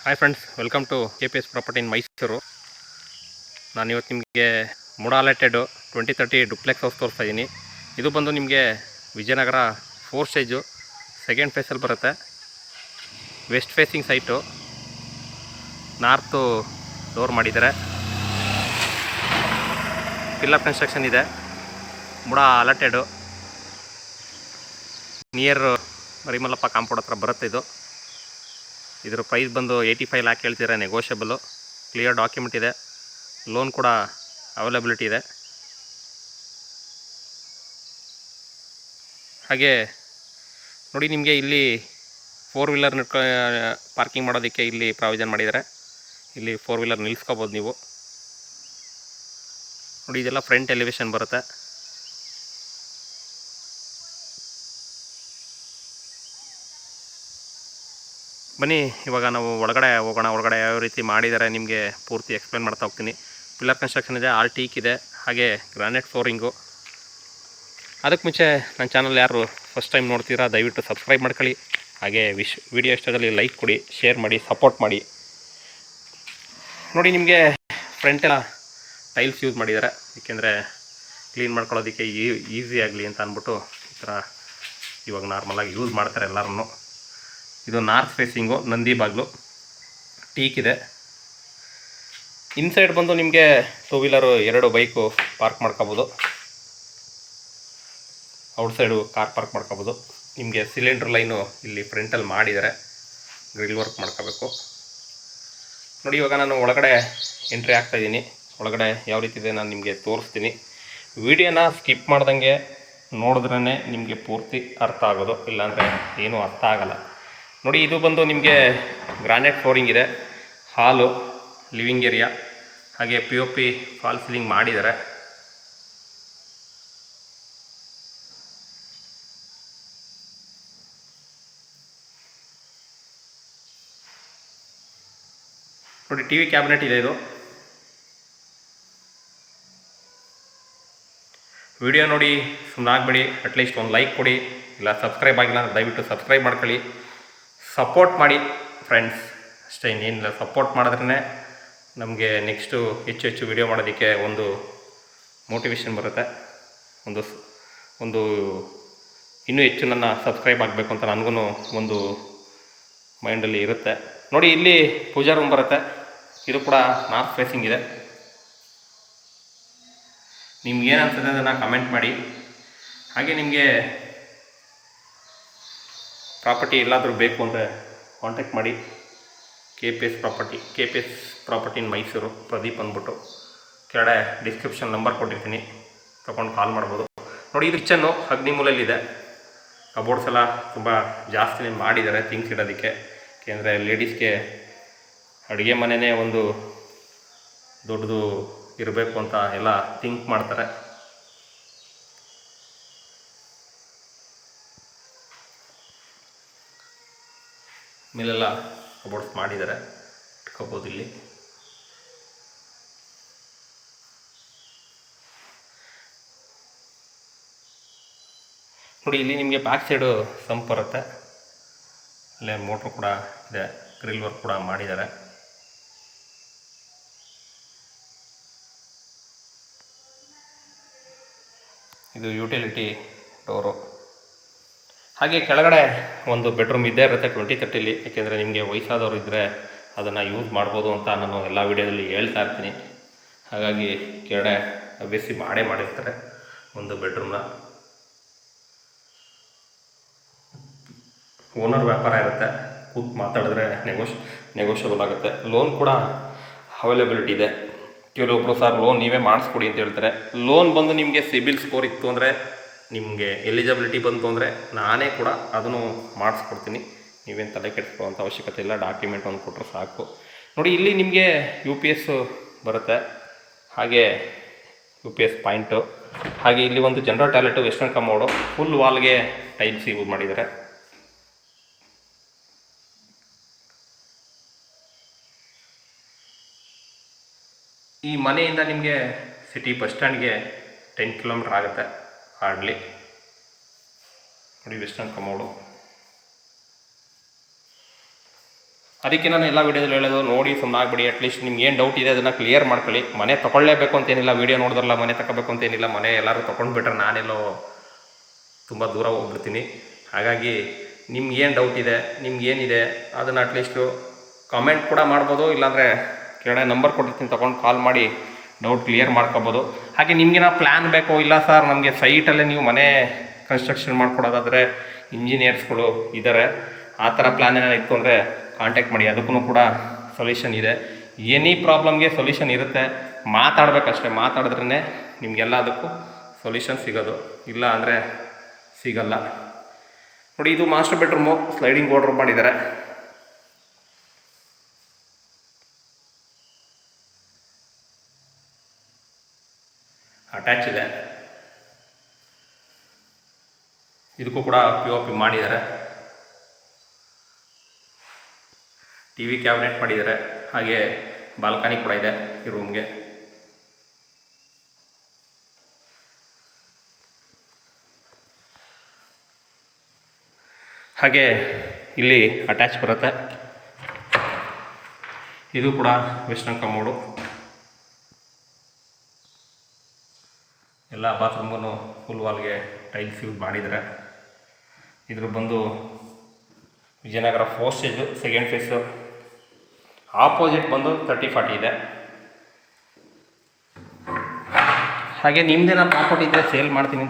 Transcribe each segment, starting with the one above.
Hi friends, welcome to KPS property in Mysuru. ನಾನಿವತ್ತು ನಿಮಗೆ MUDA allotted 2030 duplex house ತೋರಿಸ್ತಾ ಇದ್ದೀನಿ. ಇದು ಬಂದು ನಿಮಗೆ ವಿಜಯನಗರ 4 ಸ್ಟೇಜು ಸೆಕೆಂಡ್ ಫೇಸಲ್ಲಿ ಬರುತ್ತೆ. West facing site, north door ಮಾಡಿದ್ದಾರೆ, ಪಿಲ್ಲರ್ ಕನ್ಸ್ಟ್ರಕ್ಷನ್ ಇದೆ. MUDA allotted near Marimallappa compound ಹತ್ರ ಬರುತ್ತೆ. ಇದರ ಪ್ರೈಸ್ ಬಂದು 85 ಲ್ಯಾಕ್ ಹೇಳ್ತಿದ್ದಾರೆ, ನೆಗೋಷಿಯಬಲ್ಲು. ಕ್ಲಿಯರ್ ಡಾಕ್ಯುಮೆಂಟ್ ಇದೆ, ಲೋನ್ ಕೂಡ ಅವೈಲಬಿಲಿಟಿ ಇದೆ. ಹಾಗೆ ನೋಡಿ, ನಿಮಗೆ ಇಲ್ಲಿ 4 ವೀಲರ್ ಪಾರ್ಕಿಂಗ್ ಮಾಡೋದಕ್ಕೆ ಇಲ್ಲಿ ಪ್ರಾವಿಷನ್ ಮಾಡಿದ್ದಾರೆ. ಇಲ್ಲಿ 4 ವೀಲರ್ ನಿಲ್ಲಿಸ್ಕೋಬೋದು ನೀವು. ನೋಡಿ, ಇದೆಲ್ಲ ಫ್ರಂಟ್ ಎಲಿವೇಶನ್ ಬರುತ್ತೆ. ಬನ್ನಿ, ಇವಾಗ ನಾವು ಒಳಗಡೆ ಹೋಗೋಣ. ಒಳಗಡೆ ಯಾವ ರೀತಿ ಮಾಡಿದ್ದಾರೆ ನಿಮಗೆ ಪೂರ್ತಿ ಎಕ್ಸ್ಪ್ಲೇನ್ ಮಾಡ್ತಾ ಹೋಗ್ತೀನಿ. ಪಿಲ್ಲರ್ ಕನ್ಸ್ಟ್ರಕ್ಷನ್ ಇದೆ, ಆಲ್ ಟೀಕ್ ಇದೆ, ಹಾಗೆ ಗ್ರಾನೈಟ್ ಫ್ಲೋರಿಂಗು. ಅದಕ್ಕೆ ಮುಂಚೆ ನನ್ನ ಚಾನಲ್ ಯಾರು ಫಸ್ಟ್ ಟೈಮ್ ನೋಡ್ತೀರಾ ದಯವಿಟ್ಟು ಸಬ್ಸ್ಕ್ರೈಬ್ ಮಾಡ್ಕೊಳ್ಳಿ. ಹಾಗೆ ವಿಡಿಯೋ ಇಷ್ಟದಲ್ಲಿ ಲೈಕ್ ಕೊಡಿ, ಶೇರ್ ಮಾಡಿ, ಸಪೋರ್ಟ್ ಮಾಡಿ. ನೋಡಿ, ನಿಮಗೆ ಫ್ರಂಟೆಲ್ಲ ಟೈಲ್ಸ್ ಯೂಸ್ ಮಾಡಿದ್ದಾರೆ, ಏಕೆಂದರೆ ಕ್ಲೀನ್ ಮಾಡ್ಕೊಳ್ಳೋದಕ್ಕೆ ಈಸಿ ಆಗಲಿ ಅಂತ ಅಂದ್ಬಿಟ್ಟು ಈ ಥರ ಇವಾಗ ನಾರ್ಮಲಾಗಿ ಯೂಸ್ ಮಾಡ್ತಾರೆ ಎಲ್ಲರೂ. ಇದು ನಾರ್ತ್ ಫೇಸಿಂಗು, ನಂದಿ ಬಾಗಿಲು, ಟೀಕ್ ಇದೆ. ಇನ್ಸೈಡ್ ಬಂದು ನಿಮಗೆ 2 ವೀಲರು 2 ಬೈಕು ಪಾರ್ಕ್ ಮಾಡ್ಕೋಬೋದು. ಔಟ್ಸೈಡು ಕಾರ್ ಪಾರ್ಕ್ ಮಾಡ್ಕೋಬೋದು. ನಿಮಗೆ ಸಿಲಿಂಡ್ರ್ ಲೈನು ಇಲ್ಲಿ ಫ್ರಂಟಲ್ಲಿ ಮಾಡಿದ್ದಾರೆ, ಗ್ರಿಲ್ ವರ್ಕ್ ಮಾಡ್ಕೋಬೇಕು. ನೋಡಿ, ಇವಾಗ ನಾನು ಒಳಗಡೆ ಎಂಟ್ರಿ ಆಗ್ತಾಯಿದ್ದೀನಿ. ಒಳಗಡೆ ಯಾವ ರೀತಿ ಇದೆ ನಾನು ನಿಮಗೆ ತೋರಿಸ್ತೀನಿ. ವಿಡಿಯೋನ ಸ್ಕಿಪ್ ಮಾಡ್ದಂಗೆ ನೋಡಿದ್ರೇ ನಿಮಗೆ ಪೂರ್ತಿ ಅರ್ಥ ಆಗೋದು, ಇಲ್ಲಾಂದರೆ ಏನೂ ಅರ್ಥ ಆಗಲ್ಲ. ನೋಡಿ, ಇದು ಬಂದು ನಿಮಗೆ ಗ್ರಾನೈಟ್ ಫ್ಲೋರಿಂಗ್ ಇದೆ, ಹಾಲು, ಲಿವಿಂಗ್ ಏರಿಯಾ, ಹಾಗೆ POP ಫಾಲ್ ಸೀಲಿಂಗ್ ಮಾಡಿದ್ದಾರೆ. ನೋಡಿ, TV ಕ್ಯಾಬಿನೆಟ್ ಇದೆ. ಇದು ವಿಡಿಯೋ ನೋಡಿ ಸುಮ್ಮನೆ ಆಗಬೇಡಿ, ಅಟ್ಲೀಸ್ಟ್ ಒಂದು ಲೈಕ್ ಕೊಡಿ. ಇಲ್ಲ ಸಬ್ಸ್ಕ್ರೈಬ್ ಆಗಿಲ್ಲ ದಯವಿಟ್ಟು ಸಬ್ಸ್ಕ್ರೈಬ್ ಮಾಡ್ಕೊಳ್ಳಿ, ಸಪೋರ್ಟ್ ಮಾಡಿ ಫ್ರೆಂಡ್ಸ್. ಅಷ್ಟೇ, ಇನ್ನೇನಿಲ್ಲ. ಸಪೋರ್ಟ್ ಮಾಡಿದ್ರೇ ನಮಗೆ ನೆಕ್ಸ್ಟು ಹೆಚ್ಚು ವಿಡಿಯೋ ಮಾಡೋದಕ್ಕೆ ಒಂದು ಮೋಟಿವೇಶನ್ ಬರುತ್ತೆ. ಒಂದು ಇನ್ನೂ ಹೆಚ್ಚು ನನ್ನ ಸಬ್ಸ್ಕ್ರೈಬ್ ಆಗಬೇಕು ಅಂತ ನನಗೂ ಒಂದು ಮೈಂಡಲ್ಲಿ ಇರುತ್ತೆ. ನೋಡಿ, ಇಲ್ಲಿ ಪೂಜಾ ರೂಮ್ ಬರುತ್ತೆ. ಇದು ಕೂಡ ನಾರ್ತ್ ಫೇಸಿಂಗ್ ಇದೆ. ನಿಮ್ಗೆ ಏನು ಅನ್ಸುತ್ತೆ ಅದನ್ನು ಕಮೆಂಟ್ ಮಾಡಿ. ಹಾಗೆ ನಿಮಗೆ ಪ್ರಾಪರ್ಟಿ ಎಲ್ಲಾದರೂ ಬೇಕು ಅಂದರೆ ಕಾಂಟ್ಯಾಕ್ಟ್ ಮಾಡಿ. KPS property in Mysuru, Pradeep ಅಂದ್ಬಿಟ್ಟು. ಕೆಳಗಡೆ ಡಿಸ್ಕ್ರಿಪ್ಷನ್ ನಂಬರ್ ಕೊಟ್ಟಿರ್ತೀನಿ, ತೊಗೊಂಡು ಕಾಲ್ ಮಾಡ್ಬೋದು. ನೋಡಿ, ಇದು ಕಿಚನ್ನು ಅಗ್ನಿಮೂಲಲ್ಲಿದೆ. ಕಬೋರ್ಡ್ಸ್ ಎಲ್ಲ ತುಂಬ ಜಾಸ್ತಿನೇ ಮಾಡಿದ್ದಾರೆ ಥಿಂಗ್ಸ್ ಇಡೋದಕ್ಕೆ, ಏಕೆಂದರೆ ಲೇಡೀಸ್ಗೆ ಅಡುಗೆ ಮನೆಯೇ ಒಂದು ದೊಡ್ಡದು ಇರಬೇಕು ಅಂತ ಎಲ್ಲ ಥಿಂಕ್ ಮಾಡ್ತಾರೆ. ಮೇಲೆಲ್ಲ ಕಬೋರ್ಡ್ಸ್ ಮಾಡಿದ್ದಾರೆ, ಇಟ್ಕೋಬೋದು ಇಲ್ಲಿ. ನೋಡಿ, ಇಲ್ಲಿ ನಿಮಗೆ ಬ್ಯಾಕ್ ಸೈಡು ಸಂಪ್ ಬರುತ್ತೆ. ಅಲ್ಲೇ ಮೋಟ್ರ್ ಕೂಡ ಇದೆ, ಗ್ರಿಲ್ ವರ್ಕ್ ಕೂಡ ಮಾಡಿದ್ದಾರೆ. ಇದು ಯುಟಿಲಿಟಿ ಡೋರು. ಹಾಗೆ ಕೆಳಗಡೆ ಒಂದು ಬೆಡ್ರೂಮ್ ಇದ್ದೇ ಇರುತ್ತೆ 2030ಲಿ, ಏಕೆಂದರೆ ನಿಮಗೆ ವಯಸ್ಸಾದವರು ಇದ್ದರೆ ಅದನ್ನು ಯೂಸ್ ಮಾಡ್ಬೋದು ಅಂತ ನಾನು ಎಲ್ಲ ವೀಡಿಯೋದಲ್ಲಿ ಹೇಳ್ತಾ ಇರ್ತೀನಿ. ಹಾಗಾಗಿ ಕೆಳಗಡೆ ಬೇಸಿ ಮಾಡಿರ್ತಾರೆ ಒಂದು ಬೆಡ್ರೂಮ್ನ. ಓನರ್ ವ್ಯಾಪಾರ ಇರುತ್ತೆ, ಕೂತು ಮಾತಾಡಿದ್ರೆ ನೆಗೋಷಿಯಬಲ್ ಆಗುತ್ತೆ. ಲೋನ್ ಕೂಡ ಅವೈಲಬಿಲಿಟಿ ಇದೆ. ಕೆಲವೊಬ್ಬರು ಸರ್ ಲೋನ್ ನೀವೇ ಮಾಡಿಸ್ಕೊಡಿ ಅಂತ ಹೇಳ್ತಾರೆ. ಲೋನ್ ಬಂದು ನಿಮಗೆ ಸಿಬಿಲ್ ಸ್ಕೋರ್ ಇತ್ತು ಅಂದರೆ, ನಿಮಗೆ ಎಲಿಜಿಬಿಲಿಟಿ ಬಂತು ಅಂದರೆ ನಾನೇ ಕೂಡ ಅದನ್ನು ಮಾಡಿಸ್ಕೊಡ್ತೀನಿ. ನೀವೇನು ತಲೆ ಕೆಡಿಸ್ಕೊಳ್ಳೋಂಥ ಅವಶ್ಯಕತೆ ಇಲ್ಲ, ಡಾಕ್ಯುಮೆಂಟ್ ಒಂದು ಕೊಟ್ಟರೆ ಸಾಕು. ನೋಡಿ, ಇಲ್ಲಿ ನಿಮಗೆ UPS ಬರುತ್ತೆ, ಹಾಗೆ UPS ಪಾಯಿಂಟು, ಹಾಗೆ ಇಲ್ಲಿ ಒಂದು general toilet, western commode, full ವಾಲ್ಗೆ ಟೈಲ್ಸ್ ಯೂಸ್ ಮಾಡಿದ್ದಾರೆ. ಈ ಮನೆಯಿಂದ ನಿಮಗೆ ಸಿಟಿ ಬಸ್ ಸ್ಟ್ಯಾಂಡ್ಗೆ 10 ಕಿಲೋಮೀಟ್ರ್ ಆಗುತ್ತೆ ಹಾರ್ಡ್ಲಿ. ನೋಡಿ, ವೆಸ್ಟರ್ನ್ ಕಮೋಡು. ಅದಕ್ಕೆ ನಾನು ಎಲ್ಲ ವೀಡಿಯೋದಲ್ಲಿ ಹೇಳೋದು, ನೋಡಿ ಸುಮ್ಮನೆ ಆಗ್ಬಿಡಿ. ಅಟ್ಲೀಸ್ಟ್ ನಿಮ್ಗೆ ಏನು ಡೌಟ್ ಇದೆ ಅದನ್ನು ಕ್ಲಿಯರ್ ಮಾಡ್ಕೊಳ್ಳಿ. ಮನೆ ತೊಗೊಳ್ಳೇಬೇಕು ಅಂತೇನಿಲ್ಲ, ವೀಡಿಯೋ ನೋಡಿದ್ರಲ್ಲ ಮನೆ ತಗೋಬೇಕು ಅಂತೇನಿಲ್ಲ. ಮನೆ ಎಲ್ಲರೂ ತೊಗೊಂಡ್ಬಿಟ್ರೆ ನಾನೆಲ್ಲೋ ತುಂಬ ದೂರ ಹೋಗ್ಬಿಡ್ತೀನಿ. ಹಾಗಾಗಿ ನಿಮ್ಗೆ ಏನು ಡೌಟ್ ಇದೆ, ನಿಮ್ಗೇನಿದೆ ಅದನ್ನು ಅಟ್ಲೀಸ್ಟು ಕಾಮೆಂಟ್ ಕೂಡ ಮಾಡ್ಬೋದು, ಇಲ್ಲಾಂದರೆ ಕೆಳಗಡೆ ನಂಬರ್ ಕೊಟ್ಟಿರ್ತೀನಿ, ತೊಗೊಂಡು ಕಾಲ್ ಮಾಡಿ ಡೌಟ್ ಕ್ಲಿಯರ್ ಮಾಡ್ಕೊಬೋದು. ಹಾಗೆ ನಿಮಗೇನೋ ಪ್ಲ್ಯಾನ್ ಬೇಕೋ, ಇಲ್ಲ ಸರ್ ನಮಗೆ ಸೈಟಲ್ಲೇ ನೀವು ಮನೆ ಕನ್ಸ್ಟ್ರಕ್ಷನ್ ಮಾಡ್ಕೊಡೋದಾದರೆ ಇಂಜಿನಿಯರ್ಸ್ಗಳು ಇದ್ದಾರೆ, ಆ ಥರ ಪ್ಲ್ಯಾನ್ ಏನಾರು ಇತ್ತು ಅಂದರೆ ಕಾಂಟ್ಯಾಕ್ಟ್ ಮಾಡಿ, ಅದಕ್ಕೂ ಕೂಡ ಸೊಲ್ಯೂಷನ್ ಇದೆ. ಎನಿ ಪ್ರಾಬ್ಲಮ್ಗೆ ಸೊಲ್ಯೂಷನ್ ಇರುತ್ತೆ, ಮಾತಾಡಬೇಕಷ್ಟೇ. ಮಾತಾಡಿದ್ರೇ ನಿಮಗೆಲ್ಲದಕ್ಕೂ ಸೊಲ್ಯೂಷನ್ ಸಿಗೋದು, ಇಲ್ಲ ಅಂದರೆ ಸಿಗಲ್ಲ. ನೋಡಿ, ಇದು ಮಾಸ್ಟರ್ ಬೆಡ್ರೂಮು, ಸ್ಲೈಡಿಂಗ್ ವಾರ್ಡ್ರೋಬ್ ಮಾಡಿದ್ದಾರೆ. ಅಟ್ಯಾಚ್ ಇದೆ, ಇದಕ್ಕೂ ಕೂಡ POP ಮಾಡಿದ್ದಾರೆ. TV ಕ್ಯಾಬಿನೆಟ್ ಮಾಡಿದ್ದಾರೆ. ಹಾಗೆ ಬಾಲ್ಕನಿ ಕೂಡ ಇದೆ ಈ ರೂಮ್ಗೆ. ಹಾಗೆ ಇಲ್ಲಿ ಅಟ್ಯಾಚ್ ಬರುತ್ತೆ. ಇದು ಕೂಡ ವೆಸ್ಟರ್ನ್ ಕಮೋಡು. ಎಲ್ಲ ಬಾತ್ರೂಮ್ಗೂ ಫುಲ್ ವಾಲ್ಗೆ ಟೈಲ್ಸ್ ಯೂಸ್ ಮಾಡಿದ್ದಾರೆ. ಇದ್ರ ಬಂದು Vijayanagar 4th stage, second phase. Opposite ಬಂದು 30-40 ಇದೆ. ಹಾಗೆ ನಿಮ್ಮದೇನ ಪ್ರಾಪರ್ಟಿ ಇದ್ದರೆ ಸೇಲ್ ಮಾಡ್ತೀನಿ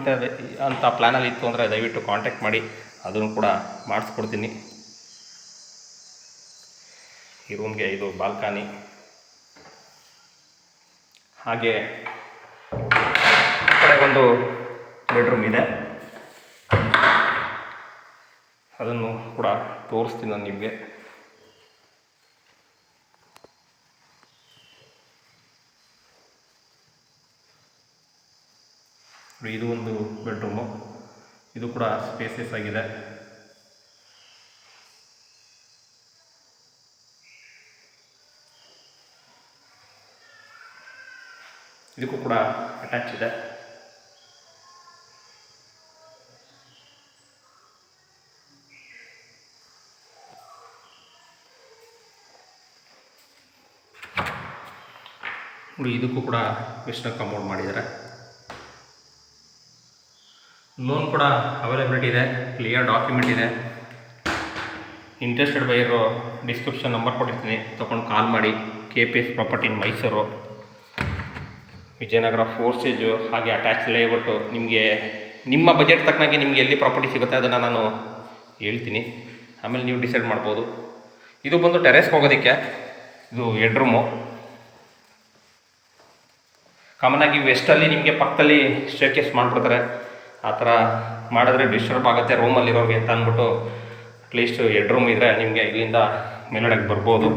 ಅಂತ ಪ್ಲ್ಯಾನಲ್ಲಿ ಇತ್ತು ಅಂದರೆ ದಯವಿಟ್ಟು ಕಾಂಟ್ಯಾಕ್ಟ್ ಮಾಡಿ, ಅದನ್ನು ಕೂಡ ಮಾಡಿಸ್ಕೊಡ್ತೀನಿ. ಈ ರೂಮ್ಗೆ ಇದು ಬಾಲ್ಕನಿ. ಹಾಗೆ ಈ ಕಡೆ ಒಂದು ಬೆಡ್ರೂಮ್ ಇದೆ, ಅದನ್ನು ಕೂಡ ತೋರಿಸ್ತೀನಿ ನಾನು ನಿಮಗೆ. ಇದು ಒಂದು ಬೆಡ್ರೂಮು, ಇದು ಕೂಡ ಸ್ಪೇಸಿಯಸ್ ಆಗಿದೆ. ಇದಕ್ಕೂ ಕೂಡ ಅಟ್ಯಾಚ್ ಇದೆ. ನೋಡಿ, ಇದಕ್ಕೂ ಕೂಡ ವೆಸ್ಟರ್ನ್ ಕಮೋಡ್ ಮಾಡಿದ್ದಾರೆ. ಲೋನ್ ಕೂಡ ಅವೈಲೇಬಿಲಿಟಿ ಇದೆ, ಕ್ಲಿಯರ್ ಡಾಕ್ಯುಮೆಂಟ್ ಇದೆ. ಇಂಟ್ರೆಸ್ಟೆಡ್ ಬೈಯರು ಡಿಸ್ಕ್ರಿಪ್ಷನ್ ನಂಬರ್ ಕೊಟ್ಟಿರ್ತೀನಿ, ತೊಗೊಂಡು ಕಾಲ್ ಮಾಡಿ. KPS property in Mysuru, Vijayanagara 4th stage. ಹಾಗೆ ಅಟ್ಯಾಚ್ ಲೇಔಟು. ನಿಮಗೆ ನಿಮ್ಮ ಬಜೆಟ್ ತಕ್ಕನಾಗಿ ನಿಮಗೆ ಎಲ್ಲಿ ಪ್ರಾಪರ್ಟಿ ಸಿಗುತ್ತೆ ಅದನ್ನು ನಾನು ಹೇಳ್ತೀನಿ, ಆಮೇಲೆ ನೀವು ಡಿಸೈಡ್ ಮಾಡ್ಬೋದು. ಇದು ಬಂದು ಟೆರೆಸ್ಗೆ ಹೋಗೋದಕ್ಕೆ, ಇದು ಹೆಡ್ರೂಮು. ಕಾಮನಾಗಿ ವೆಸ್ಟಲ್ಲಿ ನಿಮಗೆ ಪಕ್ಕದಲ್ಲಿ ಸ್ಟೇರ್ಕೇಸ್ ಮಾಡಿಬಿಡ್ತಾರೆ. ಆ ಥರ ಮಾಡಿದ್ರೆ ಡಿಸ್ಟರ್ಬ್ ಆಗುತ್ತೆ ರೂಮಲ್ಲಿರೋರಿಗೆ ಅಂತ ಅಂದ್ಬಿಟ್ಟು ಅಟ್ಲೀಸ್ಟ್ ಹೆಡ್ರೂಮ್ ಇದ್ದರೆ ನಿಮಗೆ ಇಲ್ಲಿಂದ ಮೇಲ್ಗಡೆಗೆ ಬರ್ಬೋದು.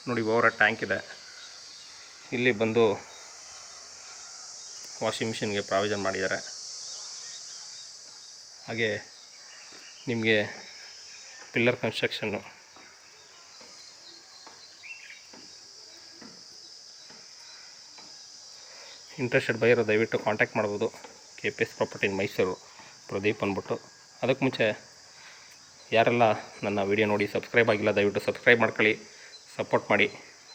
ನೋಡಿ, ಓವರ್ ಟ್ಯಾಂಕ್ ಇದೆ. ಇಲ್ಲಿ ಬಂದು ವಾಷಿಂಗ್ ಮಿಷಿನ್ಗೆ ಪ್ರಾವಿಷನ್ ಮಾಡಿದ್ದಾರೆ. ಹಾಗೆ ನಿಮಗೆ ಪಿಲ್ಲರ್ ಕನ್ಸ್ಟ್ರಕ್ಷನ್ನು. ಇಂಟ್ರೆಸ್ಟೆಡ್ ಬೈಯರು ದಯವಿಟ್ಟು ಕಾಂಟ್ಯಾಕ್ಟ್ ಮಾಡ್ಬೋದು. KPS property in Mysuru, Pradeep ಅಂದ್ಬಿಟ್ಟು. ಅದಕ್ಕೆ ಮುಂಚೆ ಯಾರೆಲ್ಲ ನನ್ನ ವಿಡಿಯೋ ನೋಡಿ ಸಬ್ಸ್ಕ್ರೈಬ್ ಆಗಿಲ್ಲ ದಯವಿಟ್ಟು ಸಬ್ಸ್ಕ್ರೈಬ್ ಮಾಡ್ಕೊಳ್ಳಿ, ಸಪೋರ್ಟ್ ಮಾಡಿ.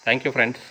Thank you friends.